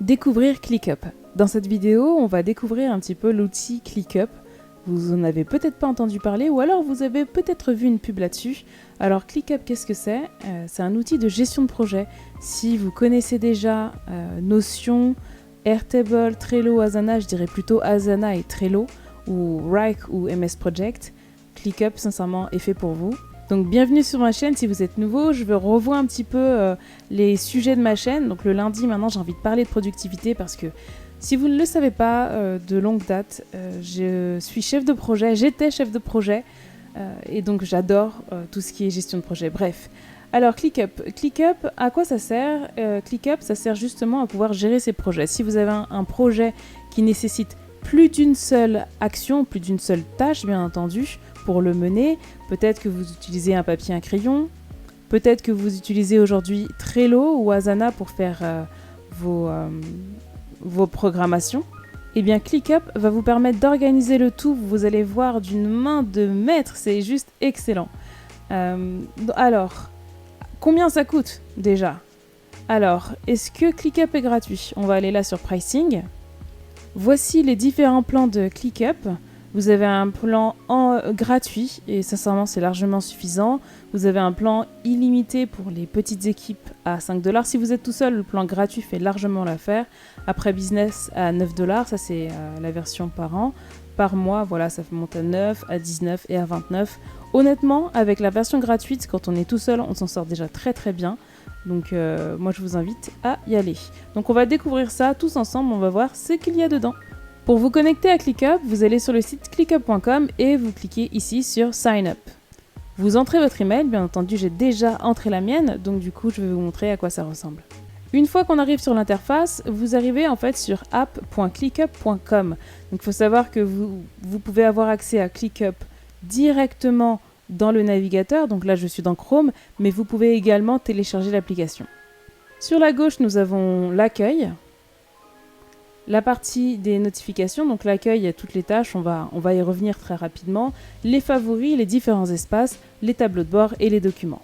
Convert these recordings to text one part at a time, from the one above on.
Découvrir ClickUp. Dans cette vidéo, on va découvrir un petit peu l'outil ClickUp. Vous en avez peut-être pas entendu parler ou alors vous avez peut-être vu une pub là-dessus. Alors ClickUp, qu'est-ce que c'est? C'est un outil de gestion de projet. Si vous connaissez déjà Notion, Airtable, Trello, Asana, je dirais plutôt Asana et Trello, ou Wrike ou MS Project, ClickUp sincèrement est fait pour vous. Donc bienvenue sur ma chaîne, si vous êtes nouveau, je revois un petit peu les sujets de ma chaîne. Donc le lundi maintenant j'ai envie de parler de productivité parce que si vous ne le savez pas, de longue date, je suis chef de projet, j'étais chef de projet et donc j'adore tout ce qui est gestion de projet. Bref, alors ClickUp, à quoi ça sert? ClickUp, ça sert justement à pouvoir gérer ses projets. Si vous avez un projet qui nécessite plus d'une seule action, plus d'une seule tâche bien entendu, pour le mener, peut-être que vous utilisez un papier, un crayon, peut-être que vous utilisez aujourd'hui Trello ou Asana pour faire vos programmations. Eh bien ClickUp va vous permettre d'organiser le tout, vous allez voir d'une main de maître, c'est juste excellent. Alors, combien ça coûte déjà? Alors, est-ce que ClickUp est gratuit? On va aller là sur Pricing. Voici les différents plans de ClickUp. Vous avez un plan gratuit et sincèrement c'est largement suffisant. Vous avez un plan illimité pour les petites équipes à 5$. Si vous êtes tout seul, le plan gratuit fait largement l'affaire. Après business à 9$, ça c'est la version par an. Par mois, voilà, ça monte à 9, à 19 et à 29. Honnêtement, avec la version gratuite, quand on est tout seul, on s'en sort déjà très très bien. Donc moi je vous invite à y aller. Donc on va découvrir ça tous ensemble, on va voir ce qu'il y a dedans. Pour vous connecter à ClickUp, vous allez sur le site clickup.com et vous cliquez ici sur Sign Up. Vous entrez votre email, bien entendu j'ai déjà entré la mienne, donc du coup je vais vous montrer à quoi ça ressemble. Une fois qu'on arrive sur l'interface, vous arrivez en fait sur app.clickup.com. Donc il faut savoir que vous pouvez avoir accès à ClickUp directement dans le navigateur, donc là je suis dans Chrome, mais vous pouvez également télécharger l'application. Sur la gauche nous avons l'accueil. La partie des notifications, donc l'accueil, il y a toutes les tâches, on va y revenir très rapidement, les favoris, les différents espaces, les tableaux de bord et les documents.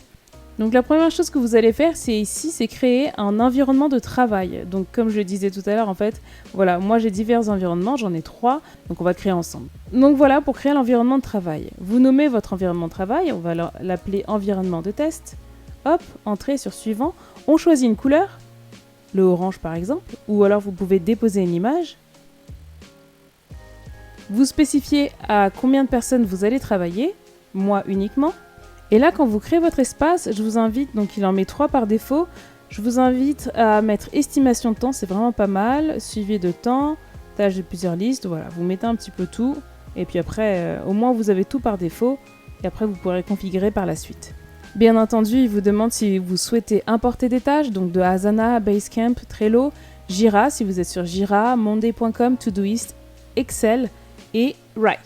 Donc la première chose que vous allez faire, c'est créer un environnement de travail. Donc comme je le disais tout à l'heure, en fait, voilà, moi j'ai divers environnements, j'en ai 3, donc on va le créer ensemble. Donc voilà, pour créer l'environnement de travail. Vous nommez votre environnement de travail, on va l'appeler environnement de test. Hop, entrée sur suivant, on choisit une couleur, le orange par exemple, ou alors vous pouvez déposer une image. Vous spécifiez à combien de personnes vous allez travailler, moi uniquement. Et là, quand vous créez votre espace, je vous invite, donc il en met 3 par défaut, je vous invite à mettre estimation de temps, c'est vraiment pas mal, suivi de temps, tâche de plusieurs listes, voilà, vous mettez un petit peu tout, et puis après, au moins vous avez tout par défaut, et après vous pourrez configurer par la suite. Bien entendu, il vous demande si vous souhaitez importer des tâches, donc de Asana, Basecamp, Trello, Jira, si vous êtes sur Jira, Monday.com, Todoist, Excel et Wrike.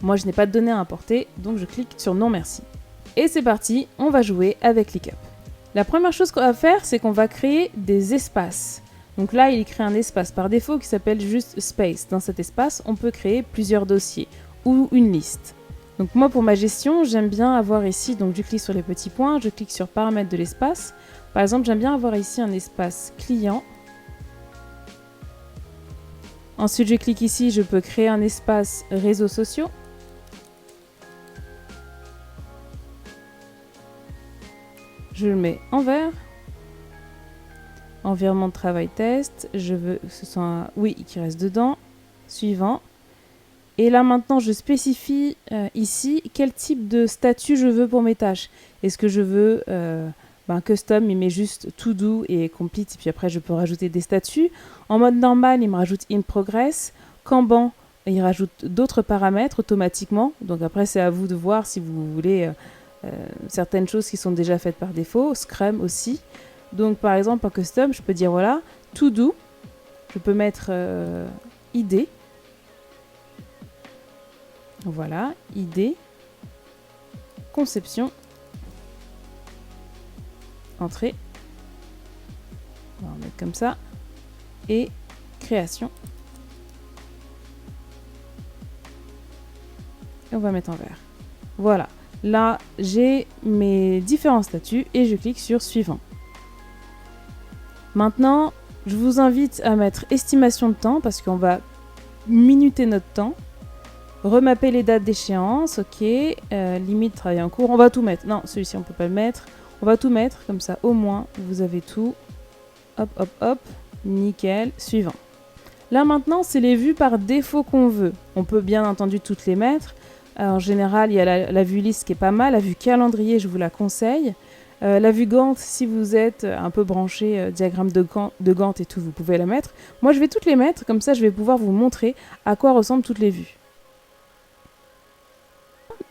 Moi, je n'ai pas de données à importer, donc je clique sur non merci. Et c'est parti, on va jouer avec ClickUp. La première chose qu'on va faire, c'est qu'on va créer des espaces. Donc là, il crée un espace par défaut qui s'appelle juste Space. Dans cet espace, on peut créer plusieurs dossiers ou une liste. Donc moi pour ma gestion, j'aime bien avoir ici, donc je clique sur les petits points, je clique sur paramètres de l'espace. Par exemple, j'aime bien avoir ici un espace client. Ensuite, je clique ici, je peux créer un espace réseaux sociaux. Je le mets en vert. Environnement de travail test, je veux que ce soit un oui qui reste dedans. Suivant. Et là maintenant, je spécifie ici quel type de statut je veux pour mes tâches. Est-ce que je veux custom, il met juste to do et complete, et puis après je peux rajouter des statuts. En mode normal, il me rajoute in progress. Kanban, il rajoute d'autres paramètres automatiquement. Donc après, c'est à vous de voir si vous voulez certaines choses qui sont déjà faites par défaut. Scrum aussi. Donc par exemple, en custom, je peux dire voilà, to do. Je peux mettre ID. Voilà, idée, conception, entrée, on va en mettre comme ça, et création. Et on va mettre en vert. Voilà, là j'ai mes différents statuts et je clique sur suivant. Maintenant, Je vous invite à mettre estimation de temps parce qu'on va minuter notre temps. Remapper les dates d'échéance, ok. Limite travail en cours, on va tout mettre. Non, celui-ci on peut pas le mettre. On va tout mettre, comme ça au moins vous avez tout. Hop, hop, hop. Nickel. Suivant. Là maintenant, c'est les vues par défaut qu'on veut. On peut bien entendu toutes les mettre. En général, il y a la vue liste qui est pas mal. La vue calendrier, je vous la conseille. La vue Gantt, si vous êtes un peu branché diagramme de Gantt et tout, vous pouvez la mettre. Moi, je vais toutes les mettre. Comme ça, je vais pouvoir vous montrer à quoi ressemblent toutes les vues.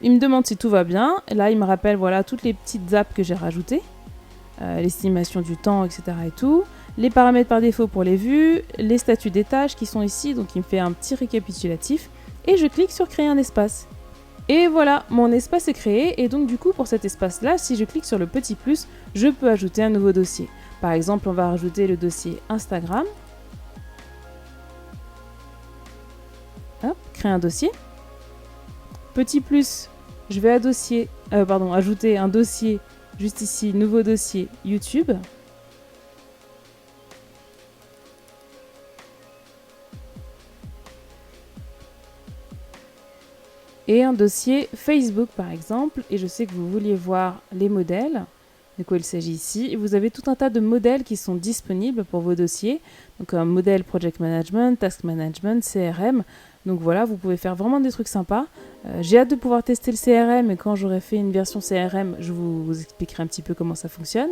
Il me demande si tout va bien. Et là, il me rappelle voilà, toutes les petites apps que j'ai rajoutées. L'estimation du temps, etc. et tout. Les paramètres par défaut pour les vues, les statuts des tâches qui sont ici, donc il me fait un petit récapitulatif, et je clique sur créer un espace. Et voilà, mon espace est créé, et donc du coup pour cet espace-là, si je clique sur le petit plus, je peux ajouter un nouveau dossier. Par exemple, on va rajouter le dossier Instagram. Hop, créer un dossier. Petit plus, je vais ajouter un dossier, juste ici, nouveau dossier YouTube. Et un dossier Facebook par exemple, et je sais que vous vouliez voir les modèles, de quoi il s'agit ici, et vous avez tout un tas de modèles qui sont disponibles pour vos dossiers, donc un modèle Project Management, Task Management, CRM, donc voilà, vous pouvez faire vraiment des trucs sympas. J'ai hâte de pouvoir tester le CRM, et quand j'aurai fait une version CRM, je vous expliquerai un petit peu comment ça fonctionne.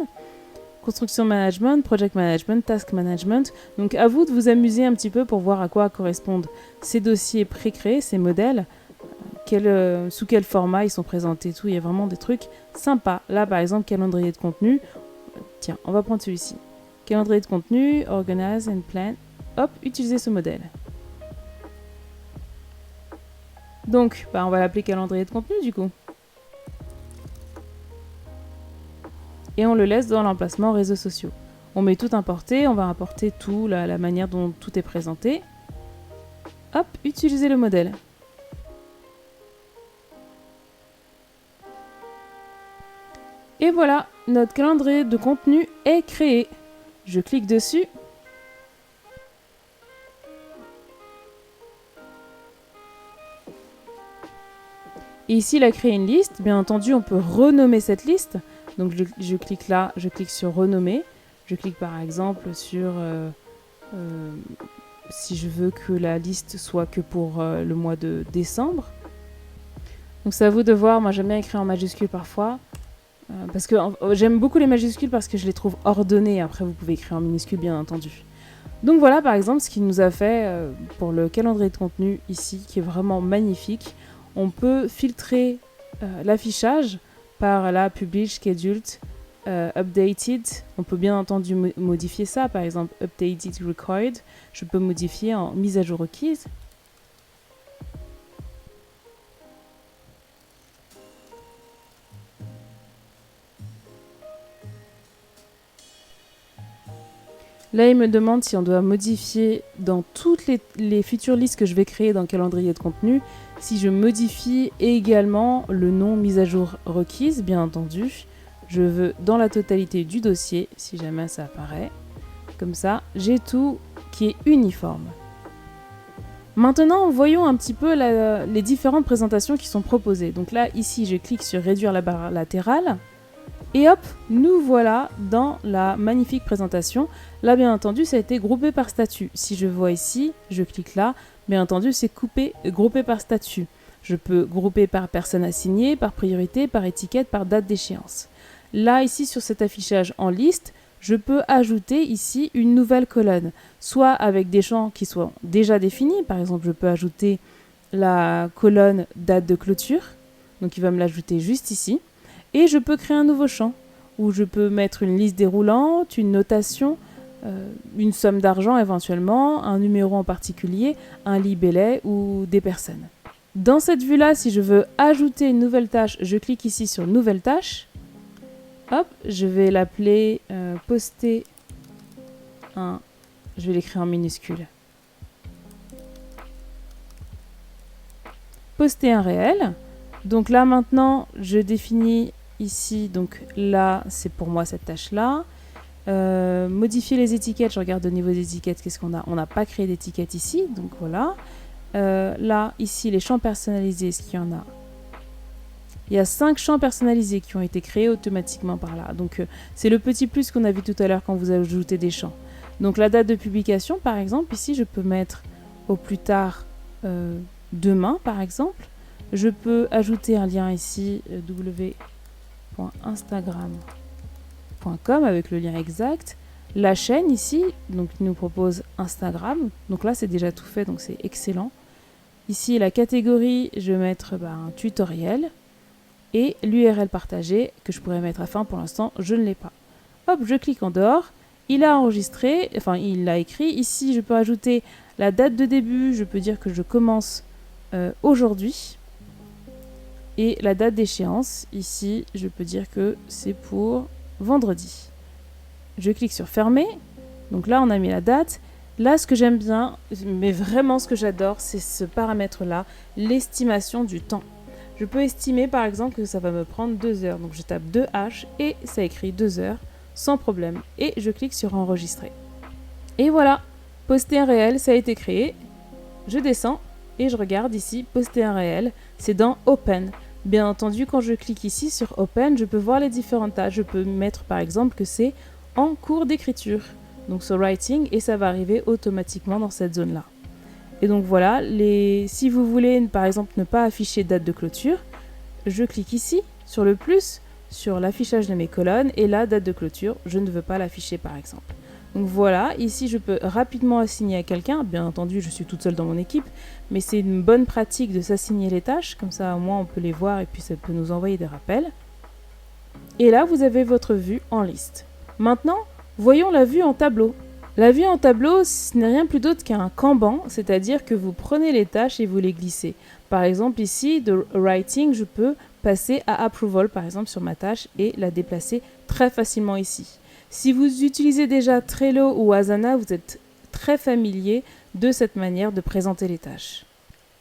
Construction Management, Project Management, Task Management, donc à vous de vous amuser un petit peu pour voir à quoi correspondent ces dossiers pré-créés, ces modèles, sous quel format ils sont présentés, tout. Il y a vraiment des trucs sympas. Là, par exemple, calendrier de contenu. Tiens, on va prendre celui-ci. Calendrier de contenu, Organize and Plan. Hop, utiliser ce modèle. Donc, on va l'appeler calendrier de contenu, du coup. Et on le laisse dans l'emplacement réseaux sociaux. On met tout importé, on va importer tout, la manière dont tout est présenté. Hop, utiliser le modèle. Et voilà, notre calendrier de contenu est créé. Je clique dessus. Et ici, il a créé une liste. Bien entendu, on peut renommer cette liste. Donc je clique là, je clique sur renommer. Je clique par exemple sur si je veux que la liste soit que pour le mois de décembre. Donc c'est à vous de voir. Moi, j'aime bien écrire en majuscule parfois. Parce que j'aime beaucoup les majuscules parce que je les trouve ordonnées. Après, vous pouvez écrire en minuscule, bien entendu. Donc voilà, par exemple, ce qu'il nous a fait pour le calendrier de contenu ici, qui est vraiment magnifique. On peut filtrer l'affichage par la Publish, Scheduled, Updated. On peut bien entendu modifier ça. Par exemple, Updated Required. Je peux modifier en mise à jour requise. Là, il me demande si on doit modifier dans toutes les futures listes que je vais créer dans le calendrier de contenu, si je modifie également le nom mise à jour requise, bien entendu. Je veux dans la totalité du dossier, si jamais ça apparaît. Comme ça, j'ai tout qui est uniforme. Maintenant, voyons un petit peu les différentes présentations qui sont proposées. Donc là, ici, je clique sur réduire la barre latérale. Et hop, nous voilà dans la magnifique présentation. Là, bien entendu, ça a été groupé par statut. Si je vois ici, je clique là. Bien entendu, c'est groupé par statut. Je peux grouper par personne assignée, par priorité, par étiquette, par date d'échéance. Là, ici, sur cet affichage en liste, je peux ajouter ici une nouvelle colonne. Soit avec des champs qui soient déjà définis. Par exemple, je peux ajouter la colonne date de clôture. Donc, il va me l'ajouter juste ici. Et je peux créer un nouveau champ où je peux mettre une liste déroulante, une notation, une somme d'argent éventuellement, un numéro en particulier, un libellé ou des personnes. Dans cette vue-là, si je veux ajouter une nouvelle tâche, je clique ici sur Nouvelle tâche. Hop, je vais l'appeler poster un. Je vais l'écrire en minuscule. Poster un réel. Donc là maintenant, je définis ici, donc là, c'est pour moi cette tâche-là. Modifier les étiquettes, je regarde au niveau des étiquettes, qu'est-ce qu'on a? On n'a pas créé d'étiquette ici, donc voilà. Là, ici, les champs personnalisés, est-ce qu'il y en a? Il y a 5 champs personnalisés qui ont été créés automatiquement par là. Donc, c'est le petit plus qu'on a vu tout à l'heure quand vous ajoutez des champs. Donc, la date de publication, par exemple, ici, je peux mettre au plus tard demain, par exemple. Je peux ajouter un lien ici, w.instagram.com avec le lien exact. La chaîne ici, donc il nous propose Instagram. Donc là, c'est déjà tout fait, donc c'est excellent. Ici, la catégorie, je vais mettre un tutoriel. Et l'URL partagée que je pourrais mettre à fin, pour l'instant, je ne l'ai pas. Hop, je clique en dehors. Il a enregistré, enfin, il l'a écrit. Ici, je peux ajouter la date de début. Je peux dire que je commence aujourd'hui. Et la date d'échéance, ici, je peux dire que c'est pour vendredi. Je clique sur fermer. Donc là, on a mis la date. Là, ce que j'aime bien, mais vraiment ce que j'adore, c'est ce paramètre-là, l'estimation du temps. Je peux estimer par exemple que ça va me prendre 2 heures. Donc je tape 2H et ça écrit 2 heures sans problème. Et je clique sur enregistrer. Et voilà, poster un réel, ça a été créé. Je descends et je regarde ici, poster un réel, c'est dans Open. Bien entendu, quand je clique ici sur Open, je peux voir les différentes tâches. Je peux mettre par exemple que c'est en cours d'écriture. Donc sur Writing et ça va arriver automatiquement dans cette zone-là. Et donc voilà, si vous voulez par exemple ne pas afficher date de clôture, je clique ici sur le plus, sur l'affichage de mes colonnes, et là, date de clôture, je ne veux pas l'afficher par exemple. Donc voilà, ici je peux rapidement assigner à quelqu'un, bien entendu je suis toute seule dans mon équipe, mais c'est une bonne pratique de s'assigner les tâches, comme ça au moins on peut les voir et puis ça peut nous envoyer des rappels. Et là vous avez votre vue en liste. Maintenant, voyons la vue en tableau. La vue en tableau, ce n'est rien plus d'autre qu'un Kanban, c'est-à-dire que vous prenez les tâches et vous les glissez. Par exemple ici, de Writing, je peux passer à Approval, par exemple sur ma tâche, et la déplacer très facilement ici. Si vous utilisez déjà Trello ou Asana, vous êtes très familier de cette manière de présenter les tâches.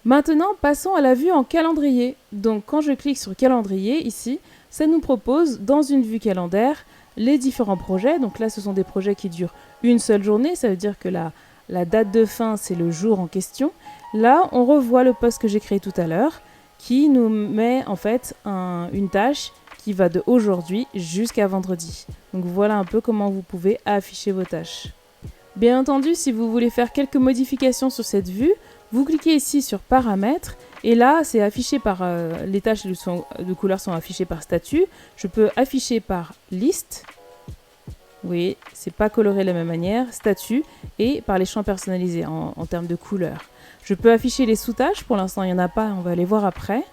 Maintenant, passons à la vue en calendrier. Donc quand je clique sur calendrier ici, ça nous propose dans une vue calendaire les différents projets. Donc là, ce sont des projets qui durent une seule journée. Ça veut dire que la date de fin, c'est le jour en question. Là, on revoit le post que j'ai créé tout à l'heure qui nous met en fait une tâche qui va de aujourd'hui jusqu'à vendredi. Donc voilà un peu comment vous pouvez afficher vos tâches. Bien entendu, si vous voulez faire quelques modifications sur cette vue, vous cliquez ici sur paramètres et là c'est affiché par les tâches de couleur sont affichées par statut. Je peux afficher par liste. Oui, c'est pas coloré de la même manière, statut, et par les champs personnalisés en termes de couleur. Je peux afficher les sous-tâches, pour l'instant il n'y en a pas, on va les voir après.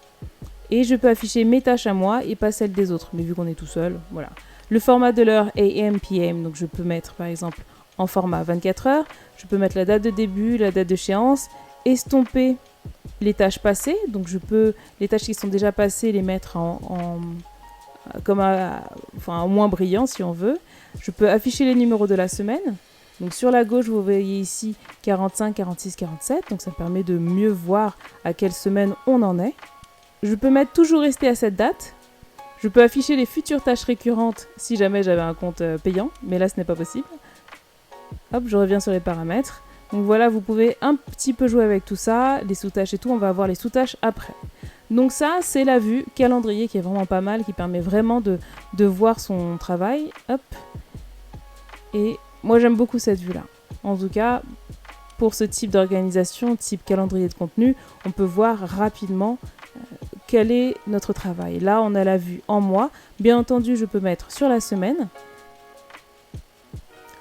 Et je peux afficher mes tâches à moi et pas celles des autres, mais vu qu'on est tout seul, voilà. Le format de l'heure AM, PM, donc je peux mettre par exemple en format 24 heures, je peux mettre la date de début, la date d'échéance, estomper les tâches passées, donc je peux, les tâches qui sont déjà passées, les mettre en moins brillant si on veut. Je peux afficher les numéros de la semaine. Donc sur la gauche, vous voyez ici 45, 46, 47. Donc ça permet de mieux voir à quelle semaine on en est. Je peux mettre toujours rester à cette date. Je peux afficher les futures tâches récurrentes si jamais j'avais un compte payant. Mais là, ce n'est pas possible. Hop, je reviens sur les paramètres. Donc voilà, vous pouvez un petit peu jouer avec tout ça. Les sous-tâches et tout, on va avoir les sous-tâches après. Donc ça, c'est la vue calendrier qui est vraiment pas mal, qui permet vraiment de voir son travail. Hop. Et moi, j'aime beaucoup cette vue-là. En tout cas, pour ce type d'organisation, type calendrier de contenu, on peut voir rapidement quel est notre travail. Là, on a la vue en mois. Bien entendu, je peux mettre sur la semaine.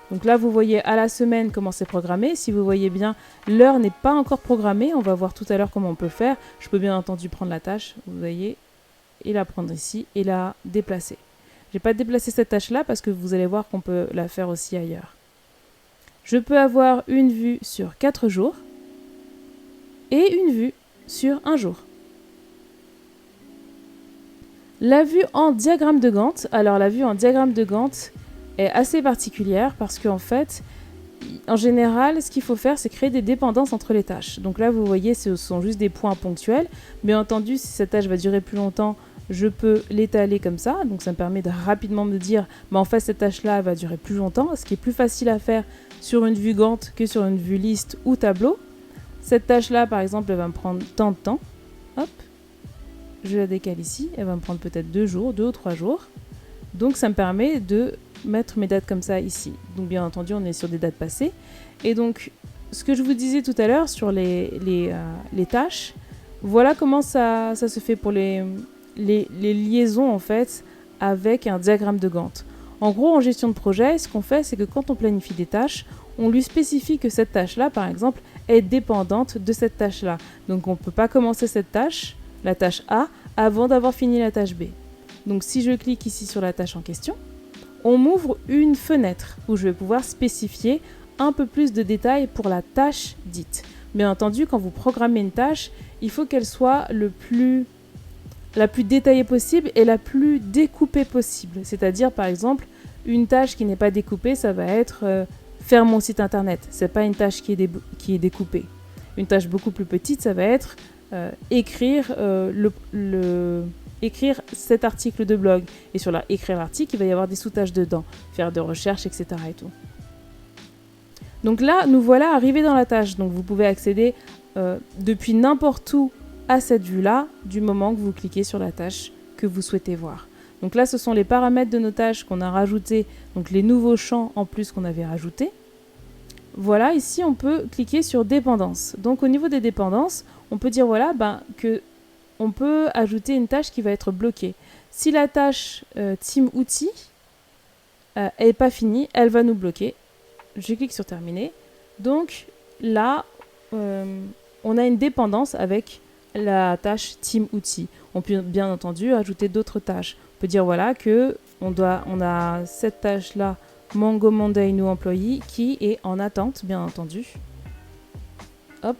Donc là, vous voyez à la semaine comment c'est programmé. Si vous voyez bien, l'heure n'est pas encore programmée. On va voir tout à l'heure comment on peut le faire. Je peux bien entendu prendre la tâche, vous voyez, et la prendre ici et la déplacer. Je n'ai pas déplacé cette tâche-là parce que vous allez voir qu'on peut la faire aussi ailleurs. Je peux avoir une vue sur 4 jours et une vue sur 1 jour. La vue en diagramme de Gantt. Alors la vue en diagramme de Gantt est assez particulière parce qu'en fait, en général, ce qu'il faut faire, c'est créer des dépendances entre les tâches. Donc là, vous voyez, ce sont juste des points ponctuels. Bien entendu, si cette tâche va durer plus longtemps, je peux l'étaler comme ça, donc ça me permet de rapidement me dire, en fait cette tâche-là va durer plus longtemps, ce qui est plus facile à faire sur une vue Gantt que sur une vue liste ou tableau. Cette tâche-là, par exemple, elle va me prendre tant de temps. Hop, je la décale ici, elle va me prendre peut-être 2 jours, 2 ou 3 jours. Donc ça me permet de mettre mes dates comme ça ici. Donc bien entendu, on est sur des dates passées. Et donc, ce que je vous disais tout à l'heure sur les tâches, voilà comment ça se fait pour les liaisons en fait avec un diagramme de Gantt. En gros, en gestion de projet, ce qu'on fait, c'est que quand on planifie des tâches, on lui spécifie que cette tâche-là, par exemple, est dépendante de cette tâche-là. Donc on ne peut pas commencer cette tâche, la tâche A, avant d'avoir fini la tâche B. Donc si je clique ici sur la tâche en question, on m'ouvre une fenêtre où je vais pouvoir spécifier un peu plus de détails pour la tâche dite. Bien entendu, quand vous programmez une tâche, il faut qu'elle soit la plus détaillée possible et la plus découpée possible. C'est-à-dire, par exemple, une tâche qui n'est pas découpée, ça va être faire mon site internet. C'est pas une tâche qui est découpée. Une tâche beaucoup plus petite, ça va être écrire cet article de blog. Et sur écrire l'article, il va y avoir des sous-tâches dedans, faire des recherches, etc. et tout. Donc là, nous voilà arrivés dans la tâche. Donc vous pouvez accéder depuis n'importe où à cette vue-là, du moment que vous cliquez sur la tâche que vous souhaitez voir. Donc là, ce sont les paramètres de nos tâches qu'on a rajoutés, donc les nouveaux champs en plus qu'on avait rajoutés. Voilà, ici, on peut cliquer sur dépendances. Donc au niveau des dépendances, on peut dire voilà, que on peut ajouter une tâche qui va être bloquée. Si la tâche Team Outils n'est pas finie, elle va nous bloquer. Je clique sur terminer. Donc là, on a une dépendance avec la tâche Team Outils. On peut bien entendu ajouter d'autres tâches. On peut dire voilà que on a cette tâche-là, Mongo Monday New Employee, qui est en attente, bien entendu. Hop.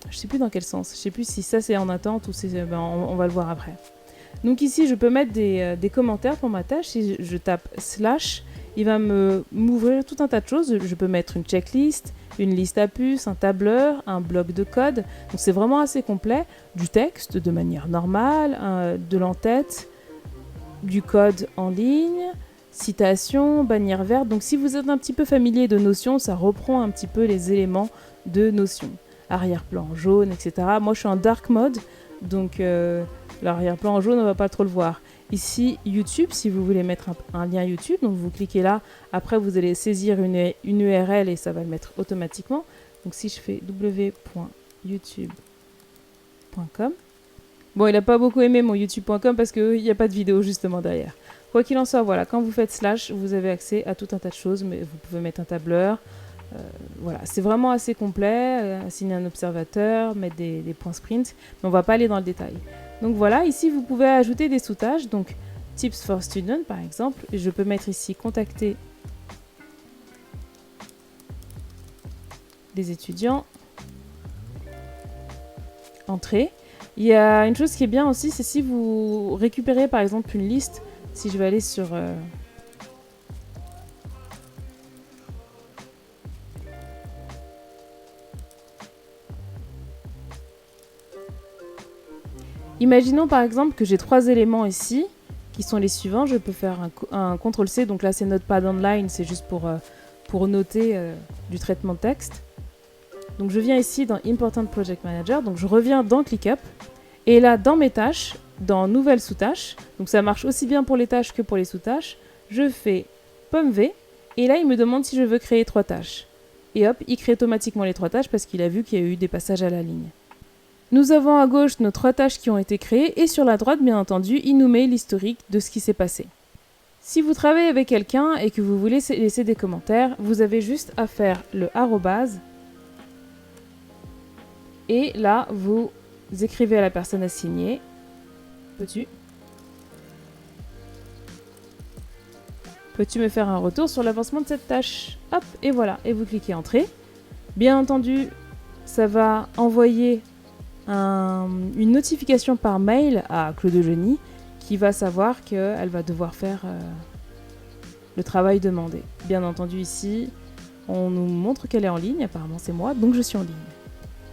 Je ne sais plus dans quel sens. Je ne sais plus si ça c'est en attente ou on va le voir après. Donc ici, je peux mettre des commentaires pour ma tâche. Si je tape /, il va m'ouvrir tout un tas de choses. Je peux mettre une checklist, une liste à puces, un tableur, un bloc de code. Donc c'est vraiment assez complet. Du texte de manière normale, de l'entête, du code en ligne, citation, bannière verte. Donc si vous êtes un petit peu familier de Notion, ça reprend un petit peu les éléments de Notion. Arrière-plan jaune, etc. Moi je suis en dark mode, donc l'arrière-plan jaune on va pas trop le voir. Ici YouTube, si vous voulez mettre un lien YouTube, donc vous cliquez là, après vous allez saisir une URL et ça va le mettre automatiquement. Donc si je fais www.youtube.com, bon il n'a pas beaucoup aimé mon youtube.com parce qu'il n'y a pas de vidéo justement derrière. Quoi qu'il en soit, voilà, quand vous faites /, vous avez accès à tout un tas de choses, mais vous pouvez mettre un tableur. Voilà, c'est vraiment assez complet, assigner un observateur, mettre des points sprint, mais on ne va pas aller dans le détail. Donc voilà, ici vous pouvez ajouter des sous-tâches, donc Tips for Students par exemple, et je peux mettre ici contacter des étudiants, entrée. Il y a une chose qui est bien aussi, c'est si vous récupérez par exemple une liste, si je vais aller sur... Imaginons par exemple que j'ai 3 éléments ici, qui sont les suivants. Je peux faire un CTRL-C, donc là c'est Notepad Online, c'est juste pour noter du traitement de texte. Donc je viens ici dans Important Project Manager, donc je reviens dans ClickUp, et là dans mes tâches, dans Nouvelles sous-tâches, donc ça marche aussi bien pour les tâches que pour les sous-tâches, je fais pomme V, et là il me demande si je veux créer 3 tâches. Et hop, il crée automatiquement les 3 tâches parce qu'il a vu qu'il y a eu des passages à la ligne. Nous avons à gauche nos 3 tâches qui ont été créées et sur la droite, bien entendu, il nous met l'historique de ce qui s'est passé. Si vous travaillez avec quelqu'un et que vous voulez laisser des commentaires, vous avez juste à faire le arrobase et là, vous écrivez à la personne assignée. Peux-tu me faire un retour sur l'avancement de cette tâche? Hop, et voilà, et vous cliquez Entrée. Bien entendu, ça va envoyer une notification par mail à Claude Eugénie qui va savoir qu'elle va devoir faire le travail demandé. Bien entendu ici, on nous montre qu'elle est en ligne, apparemment c'est moi, donc je suis en ligne.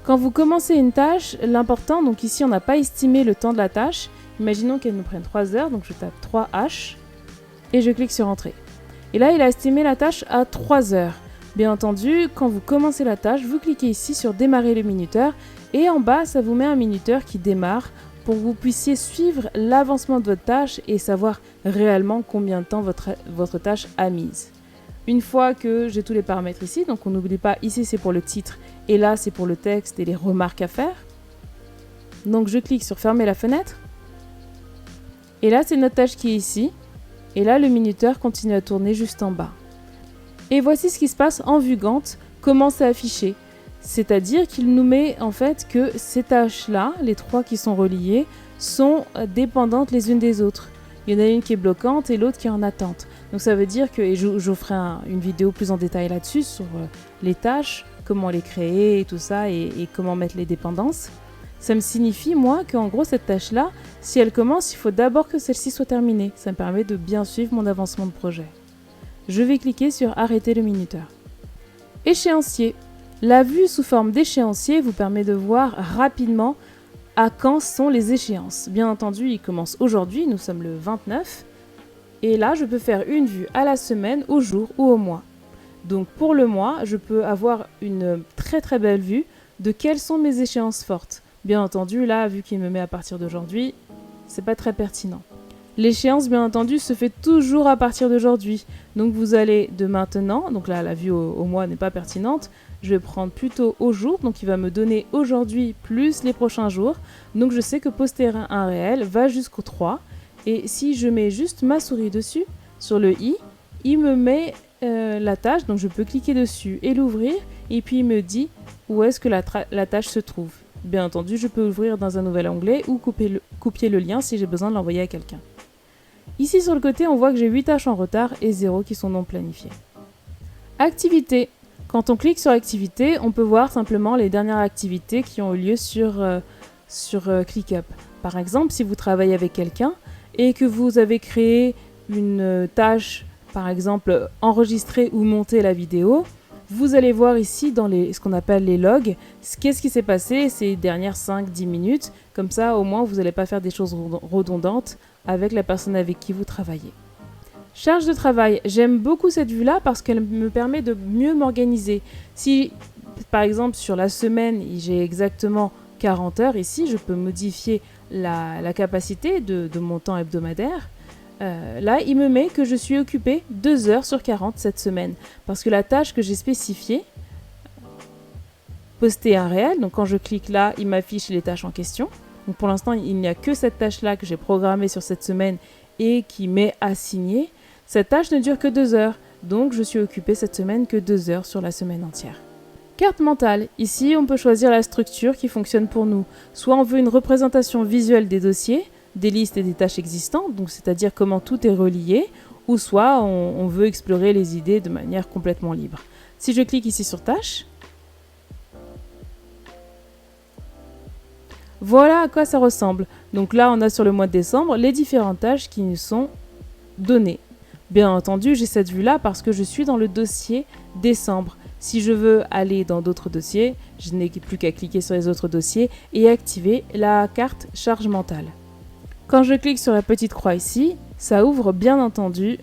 Quand vous commencez une tâche, l'important, donc ici on n'a pas estimé le temps de la tâche, imaginons qu'elle nous prenne 3 heures, donc je tape 3H et je clique sur Entrée. Et là il a estimé la tâche à 3 heures. Bien entendu, quand vous commencez la tâche, vous cliquez ici sur Démarrer le minuteur et en bas ça vous met un minuteur qui démarre pour que vous puissiez suivre l'avancement de votre tâche et savoir réellement combien de temps votre tâche a mise. Une fois que j'ai tous les paramètres ici, donc on n'oublie pas, ici c'est pour le titre et là c'est pour le texte et les remarques à faire. Donc je clique sur Fermer la fenêtre. Et là c'est notre tâche qui est ici. Et là le minuteur continue à tourner juste en bas. Et voici ce qui se passe en vue Gantt, comment c'est affiché. C'est-à-dire qu'il nous met en fait que ces tâches-là, les 3 qui sont reliées, sont dépendantes les unes des autres. Il y en a une qui est bloquante et l'autre qui est en attente. Donc ça veut dire que, et je ferai une vidéo plus en détail là-dessus, sur les tâches, comment les créer et tout ça, et comment mettre les dépendances. Ça me signifie, moi, qu'en gros, cette tâche-là, si elle commence, il faut d'abord que celle-ci soit terminée. Ça me permet de bien suivre mon avancement de projet. Je vais cliquer sur Arrêter le minuteur. Échéancier. La vue sous forme d'échéancier vous permet de voir rapidement à quand sont les échéances. Bien entendu, il commence aujourd'hui, nous sommes le 29. Et là, je peux faire une vue à la semaine, au jour ou au mois. Donc pour le mois, je peux avoir une très très belle vue de quelles sont mes échéances fortes. Bien entendu, là, vu qu'il me met à partir d'aujourd'hui, c'est pas très pertinent. L'échéance, bien entendu, se fait toujours à partir d'aujourd'hui. Donc vous allez de maintenant, donc là la vue au mois n'est pas pertinente, je vais prendre plutôt au jour, donc il va me donner aujourd'hui plus les prochains jours. Donc je sais que poster un réel va jusqu'au 3. Et si je mets juste ma souris dessus, sur le i, il me met la tâche, donc je peux cliquer dessus et l'ouvrir, et puis il me dit où est-ce que la tâche se trouve. Bien entendu, je peux ouvrir dans un nouvel onglet ou copier le lien si j'ai besoin de l'envoyer à quelqu'un. Ici sur le côté, on voit que j'ai 8 tâches en retard et 0 qui sont non planifiées. Activités. Quand on clique sur Activités, on peut voir simplement les dernières activités qui ont eu lieu sur ClickUp. Par exemple, si vous travaillez avec quelqu'un et que vous avez créé une tâche, par exemple enregistrer ou monter la vidéo, vous allez voir ici dans ce qu'on appelle les logs, qu'est-ce qui s'est passé ces dernières 5-10 minutes. Comme ça, au moins, vous n'allez pas faire des choses redondantes avec la personne avec qui vous travaillez. Charge de travail. J'aime beaucoup cette vue-là parce qu'elle me permet de mieux m'organiser. Si, par exemple, sur la semaine, j'ai exactement 40 heures ici, je peux modifier la capacité de mon temps hebdomadaire. Là, il me met que je suis occupée 2 heures sur 40 cette semaine. Parce que la tâche que j'ai spécifiée, poster un réel, donc quand je clique là, il m'affiche les tâches en question. Donc pour l'instant, il n'y a que cette tâche-là que j'ai programmée sur cette semaine et qui m'est assignée. Cette tâche ne dure que 2 heures, donc je suis occupée cette semaine que 2 heures sur la semaine entière. Carte mentale. Ici, on peut choisir la structure qui fonctionne pour nous. Soit on veut une représentation visuelle des dossiers, des listes et des tâches existantes, donc c'est-à-dire comment tout est relié, ou soit on veut explorer les idées de manière complètement libre. Si je clique ici sur Tâches, voilà à quoi ça ressemble. Donc là, on a sur le mois de décembre les différentes tâches qui nous sont données. Bien entendu, j'ai cette vue-là parce que je suis dans le dossier décembre. Si je veux aller dans d'autres dossiers, je n'ai plus qu'à cliquer sur les autres dossiers et activer la carte charge mentale. Quand je clique sur la petite croix ici, ça ouvre bien entendu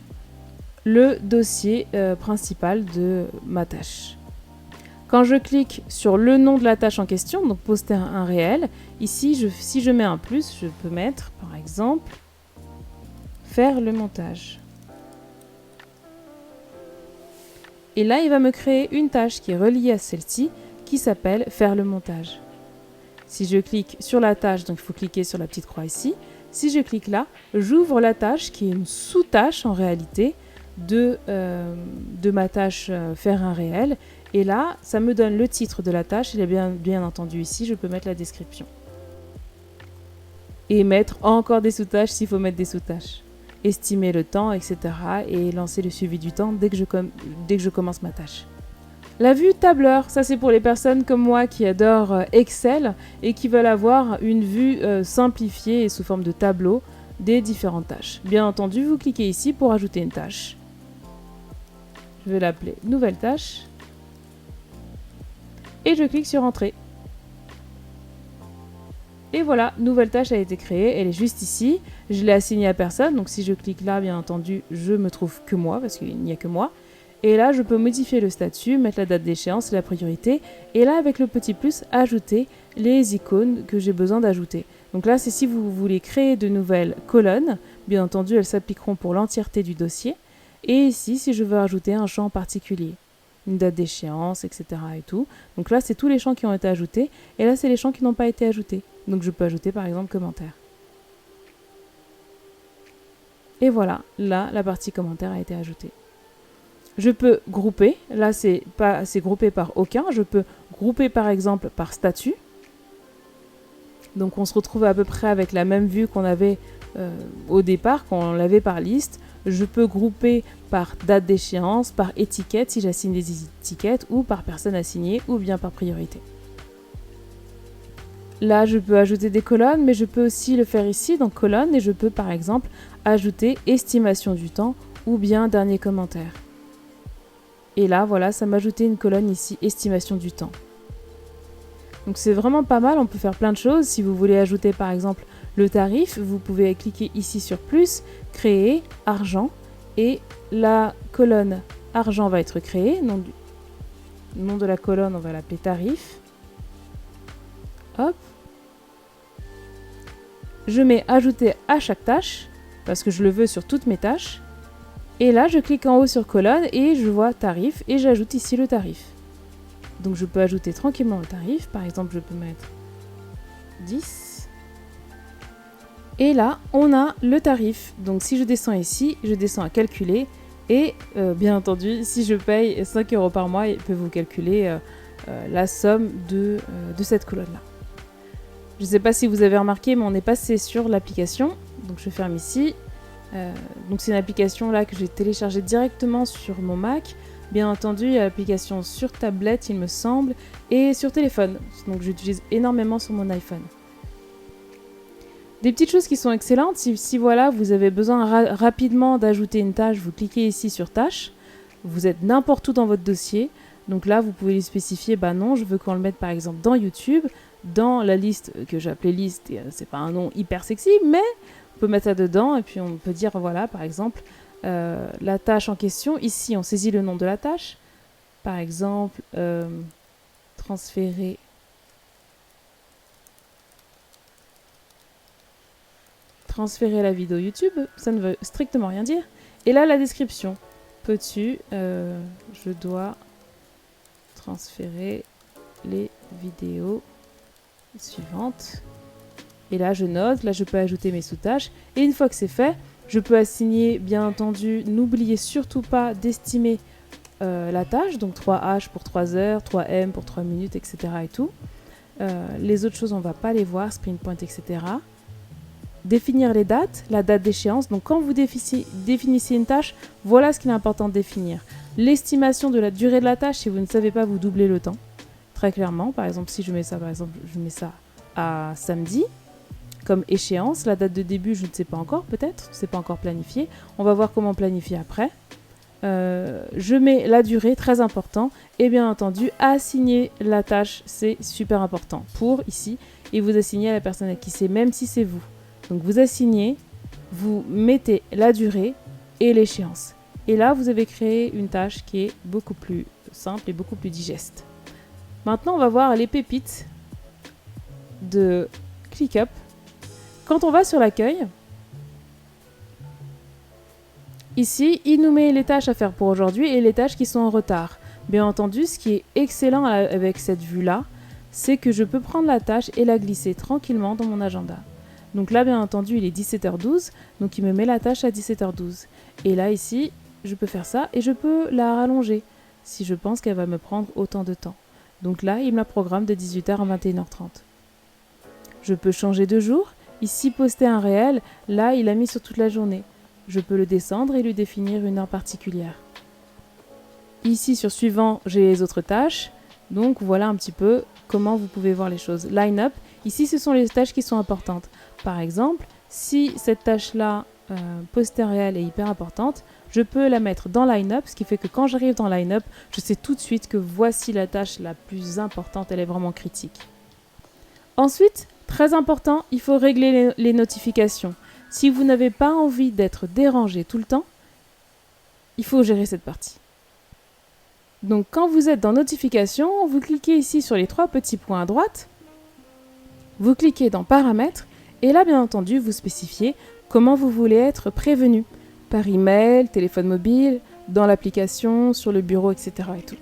le dossier principal de ma tâche. Quand je clique sur le nom de la tâche en question, donc poster un réel, ici, si je mets un plus, je peux mettre, par exemple, faire le montage. Et là, il va me créer une tâche qui est reliée à celle-ci, qui s'appelle faire le montage. Si je clique sur la tâche, donc il faut cliquer sur la petite croix ici, si je clique là, j'ouvre la tâche qui est une sous-tâche en réalité de ma tâche faire un réel. Et là, ça me donne le titre de la tâche. Et bien entendu ici, je peux mettre la description. Et mettre encore des sous-tâches s'il faut mettre des sous-tâches. Estimer le temps, etc. Et lancer le suivi du temps dès que je commence ma tâche. La vue tableur, ça c'est pour les personnes comme moi qui adorent Excel et qui veulent avoir une vue simplifiée et sous forme de tableau des différentes tâches. Bien entendu, vous cliquez ici pour ajouter une tâche. Je vais l'appeler Nouvelle tâche. Et je clique sur Entrée. Et voilà, nouvelle tâche a été créée, elle est juste ici. Je l'ai assignée à personne, donc si je clique là, bien entendu, je me trouve que moi, parce qu'il n'y a que moi. Et là, je peux modifier le statut, mettre la date d'échéance, la priorité. Et là, avec le petit plus, ajouter les icônes que j'ai besoin d'ajouter. Donc là, c'est si vous voulez créer de nouvelles colonnes. Bien entendu, elles s'appliqueront pour l'entièreté du dossier. Et ici, si je veux ajouter un champ particulier, une date d'échéance, etc. et tout. Donc là, c'est tous les champs qui ont été ajoutés. Et là, c'est les champs qui n'ont pas été ajoutés. Donc je peux ajouter par exemple commentaire. Et voilà, là, la partie commentaire a été ajoutée. Je peux grouper. Là, c'est groupé par aucun. Je peux grouper par exemple par statut. Donc on se retrouve à peu près avec la même vue qu'on avait au départ, quand on l'avait par liste. Je peux grouper par date d'échéance, par étiquette si j'assigne des étiquettes, ou par personne assignée, ou bien par priorité. Là, je peux ajouter des colonnes, mais je peux aussi le faire ici, dans colonne, et je peux par exemple ajouter estimation du temps, ou bien dernier commentaire. Et là, voilà, ça m'a ajouté une colonne ici, estimation du temps. Donc c'est vraiment pas mal, on peut faire plein de choses. Si vous voulez ajouter par exemple le tarif, vous pouvez cliquer ici sur plus, créer, argent, et la colonne argent va être créée. Le nom de la colonne, on va l'appeler tarif. Hop. Je mets ajouter à chaque tâche, parce que je le veux sur toutes mes tâches. Et là, je clique en haut sur colonne et je vois tarif, et j'ajoute ici le tarif. Donc je peux ajouter tranquillement le tarif. Par exemple, je peux mettre 10. Et là, on a le tarif. Donc si je descends ici, je descends à calculer. Et bien entendu, si je paye 5 € par mois, il peut vous calculer la somme de cette colonne-là. Je ne sais pas si vous avez remarqué, mais on est passé sur l'application. Donc je ferme ici. Donc c'est une application là que j'ai téléchargée directement sur mon Mac. Bien entendu, il y a l'application sur tablette, il me semble, et sur téléphone. Donc j'utilise énormément sur mon iPhone. Des petites choses qui sont excellentes, si voilà, vous avez besoin rapidement d'ajouter une tâche, vous cliquez ici sur tâche. Vous êtes n'importe où dans votre dossier. Donc là, vous pouvez lui spécifier, bah non, je veux qu'on le mette par exemple dans YouTube, dans la liste que j'ai appelée liste, c'est pas un nom hyper sexy, mais on peut mettre ça dedans, et puis on peut dire, voilà, par exemple, la tâche en question. Ici, on saisit le nom de la tâche. Par exemple, transférer la vidéo YouTube. Ça ne veut strictement rien dire. Et là, la description. Peux-tu, je dois transférer les vidéos suivantes. Et là, je note. Là, je peux ajouter mes sous-tâches. Et une fois que c'est fait, je peux assigner, bien entendu, n'oubliez surtout pas d'estimer la tâche, donc 3H pour 3 heures, 3M pour 3 minutes, etc. et tout. Les autres choses, on ne va pas les voir, sprint point, etc. Définir les dates, la date d'échéance. Donc quand vous définissez une tâche, voilà ce qu'il est important de définir. L'estimation de la durée de la tâche, si vous ne savez pas, vous doublez le temps. Très clairement, par exemple, si je mets ça, je mets ça à samedi. Comme échéance, la date de début, je ne sais pas encore, peut-être, c'est pas encore planifié. On va voir comment planifier après. Je mets la durée, très important, et bien entendu, assigner la tâche, c'est super important pour ici, et vous assignez à la personne à qui c'est, même si c'est vous. Donc vous assignez, vous mettez la durée et l'échéance. Et là, vous avez créé une tâche qui est beaucoup plus simple et beaucoup plus digeste. Maintenant, on va voir les pépites de ClickUp. Quand on va sur l'accueil, ici, il nous met les tâches à faire pour aujourd'hui et les tâches qui sont en retard. Bien entendu, ce qui est excellent avec cette vue-là, c'est que je peux prendre la tâche et la glisser tranquillement dans mon agenda. Donc là, bien entendu, il est 17h12, donc il me met la tâche à 17h12. Et là, ici, je peux faire ça et je peux la rallonger si je pense qu'elle va me prendre autant de temps. Donc là, il me la programme de 18h à 21h30. Je peux changer de jour. Ici, poster un réel, là, il a mis sur toute la journée. Je peux le descendre et lui définir une heure particulière. Ici, sur suivant, j'ai les autres tâches. Donc, voilà un petit peu comment vous pouvez voir les choses. Line up, ici, ce sont les tâches qui sont importantes. Par exemple, si cette tâche-là, poster réel, est hyper importante, je peux la mettre dans line up, ce qui fait que quand j'arrive dans line up, je sais tout de suite que voici la tâche la plus importante, elle est vraiment critique. Ensuite, Très important, il faut régler les notifications. Si vous n'avez pas envie d'être dérangé tout le temps, il faut gérer cette partie. Donc quand vous êtes dans notifications, vous cliquez ici sur les 3 petits points à droite, vous cliquez dans paramètres, et là bien entendu vous spécifiez comment vous voulez être prévenu, par email, téléphone mobile, dans l'application, sur le bureau, etc. et tout.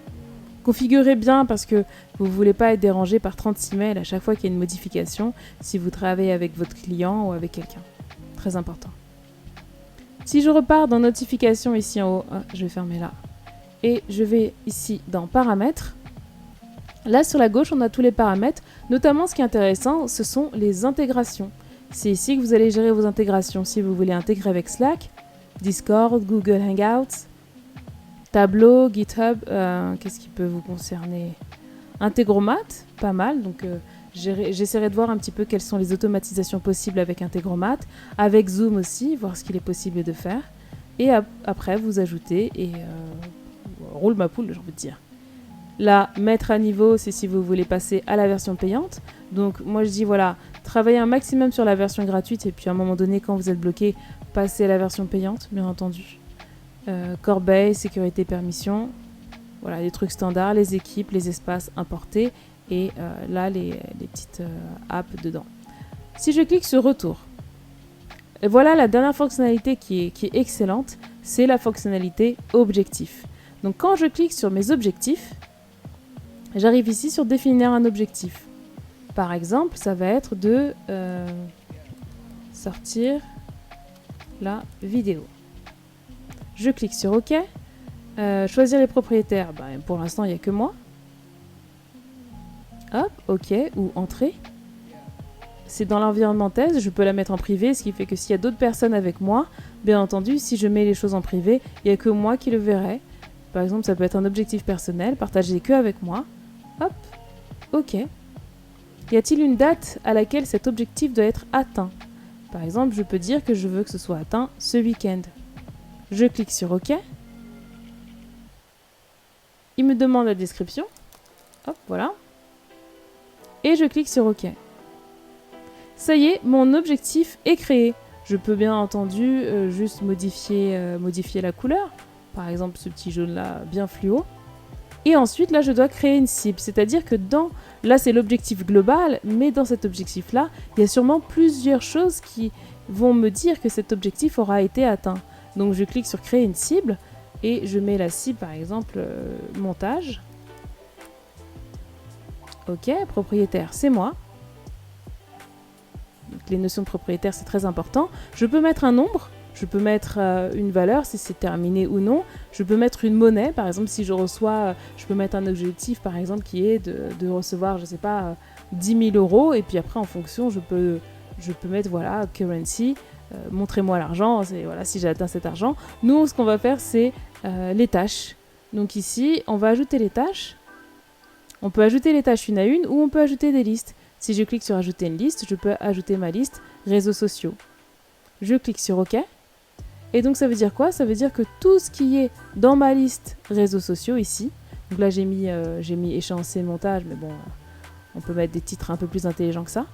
Configurez bien parce que vous ne voulez pas être dérangé par 36 mails à chaque fois qu'il y a une modification si vous travaillez avec votre client ou avec quelqu'un. Très important. Si je repars dans notification ici en haut, je vais fermer là, et je vais ici dans paramètres, là sur la gauche on a tous les paramètres, notamment ce qui est intéressant ce sont les intégrations. C'est ici que vous allez gérer vos intégrations si vous voulez intégrer avec Slack, Discord, Google Hangouts, Tableau, GitHub, qu'est-ce qui peut vous concerner? Integromat, pas mal, donc j'essaierai de voir un petit peu quelles sont les automatisations possibles avec Integromat, avec Zoom aussi, voir ce qu'il est possible de faire, et après vous ajoutez, et roule ma poule j'ai envie de dire. Là, mettre à niveau, c'est si vous voulez passer à la version payante, donc moi je dis voilà, travaillez un maximum sur la version gratuite, et puis à un moment donné quand vous êtes bloqué, passez à la version payante, bien entendu. Core base, sécurité, permission, voilà les trucs standards, les équipes, les espaces importés et là les petites apps dedans. Si je clique sur retour, et voilà la dernière fonctionnalité qui est excellente, c'est la fonctionnalité objectif. Donc quand je clique sur mes objectifs, j'arrive ici sur définir un objectif. Par exemple, ça va être de sortir la vidéo. Je clique sur OK. Choisir les propriétaires. Pour l'instant, il n'y a que moi. Hop, OK, ou entrée. C'est dans l'environnement test. Je peux la mettre en privé, ce qui fait que s'il y a d'autres personnes avec moi, bien entendu, si je mets les choses en privé, il n'y a que moi qui le verrai. Par exemple, ça peut être un objectif personnel, partagé que avec moi. Hop, OK. Y a-t-il une date à laquelle cet objectif doit être atteint? Par exemple, je peux dire que je veux que ce soit atteint ce week-end. Je clique sur OK. Il me demande la description. Hop, voilà. Et je clique sur OK. Ça y est, mon objectif est créé. Je peux bien entendu juste modifier la couleur. Par exemple, ce petit jaune-là, bien fluo. Et ensuite, là, je dois créer une cible. C'est-à-dire que là, c'est l'objectif global, mais dans cet objectif-là, il y a sûrement plusieurs choses qui vont me dire que cet objectif aura été atteint. Donc je clique sur créer une cible et je mets la cible par exemple montage. Ok, propriétaire c'est moi. Donc, les notions de propriétaire c'est très important. Je peux mettre un nombre, je peux mettre une valeur si c'est terminé ou non. Je peux mettre une monnaie par exemple si je reçois, je peux mettre un objectif par exemple qui est de recevoir je sais pas 10 000 euros et puis après en fonction je peux mettre voilà currency. Montrez-moi l'argent, voilà, si j'ai atteint cet argent. Nous, ce qu'on va faire, c'est les tâches. Donc ici, on va ajouter les tâches. On peut ajouter les tâches une à une ou on peut ajouter des listes. Si je clique sur ajouter une liste, je peux ajouter ma liste réseaux sociaux. Je clique sur OK. Et donc ça veut dire quoi? Ça veut dire que tout ce qui est dans ma liste réseaux sociaux ici, donc là j'ai mis échéancier montage, mais bon, on peut mettre des titres un peu plus intelligents que ça.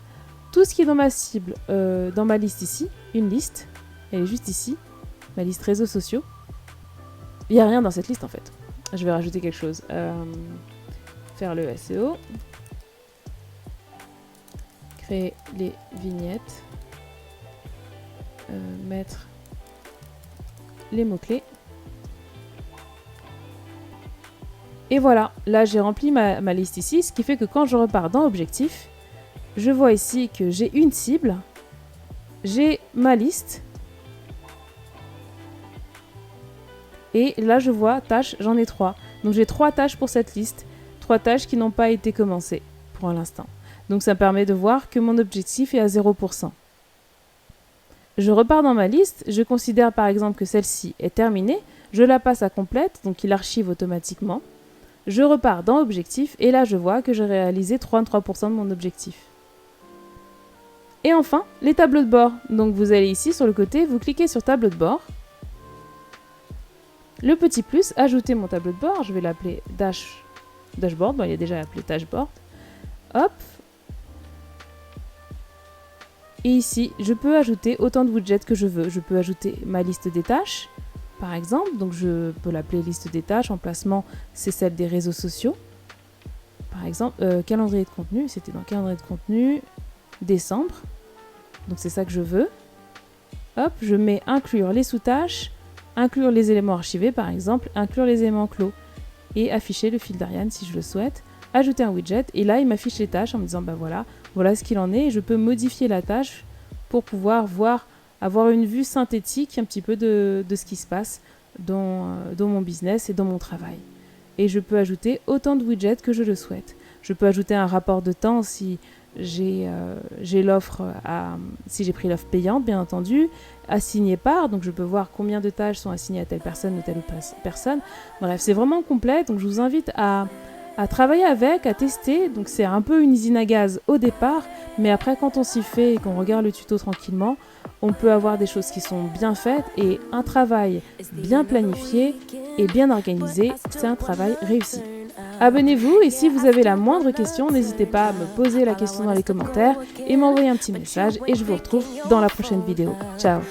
Tout ce qui est dans ma cible, dans ma liste ici, une liste, elle est juste ici, ma liste réseaux sociaux. Il n'y a rien dans cette liste en fait. Je vais rajouter quelque chose. Faire le SEO. Créer les vignettes. Mettre les mots-clés. Et voilà, là j'ai rempli ma liste ici, ce qui fait que quand je repars dans Objectif, je vois ici que j'ai une cible, j'ai ma liste, et là je vois tâches, j'en ai 3. Donc j'ai 3 tâches pour cette liste, 3 tâches qui n'ont pas été commencées pour l'instant. Donc ça me permet de voir que mon objectif est à 0%. Je repars dans ma liste, je considère par exemple que celle-ci est terminée, je la passe à complète, donc il archive automatiquement. Je repars dans Objectif, et là je vois que j'ai réalisé 33% de mon objectif. Et enfin, les tableaux de bord. Donc vous allez ici sur le côté, vous cliquez sur tableau de bord. Le petit plus, ajouter mon tableau de bord, je vais l'appeler dashboard, bon, il est déjà appelé dashboard. Hop. Et ici, je peux ajouter autant de widgets que je veux. Je peux ajouter ma liste des tâches, par exemple. Donc je peux l'appeler liste des tâches. Emplacement, c'est celle des réseaux sociaux. Par exemple, calendrier de contenu, c'était dans calendrier de contenu, décembre. Donc c'est ça que je veux. Hop, je mets inclure les sous-tâches, inclure les éléments archivés par exemple, inclure les éléments clos et afficher le fil d'Ariane si je le souhaite. Ajouter un widget et là il m'affiche les tâches en me disant voilà ce qu'il en est et je peux modifier la tâche pour pouvoir avoir une vue synthétique un petit peu de ce qui se passe dans mon business et dans mon travail. Et je peux ajouter autant de widgets que je le souhaite. Je peux ajouter un rapport de temps si j'ai l'offre si j'ai pris l'offre payante bien entendu, assigné par, donc je peux voir combien de tâches sont assignées à telle personne ou telle autre personne. Bref, c'est vraiment complet, donc je vous invite à travailler avec, à tester. Donc c'est un peu une usine à gaz au départ, mais après quand on s'y fait et qu'on regarde le tuto tranquillement, on peut avoir des choses qui sont bien faites et un travail bien planifié et bien organisé, c'est un travail réussi. Abonnez-vous et si vous avez la moindre question, n'hésitez pas à me poser la question dans les commentaires et m'envoyer un petit message et je vous retrouve dans la prochaine vidéo. Ciao!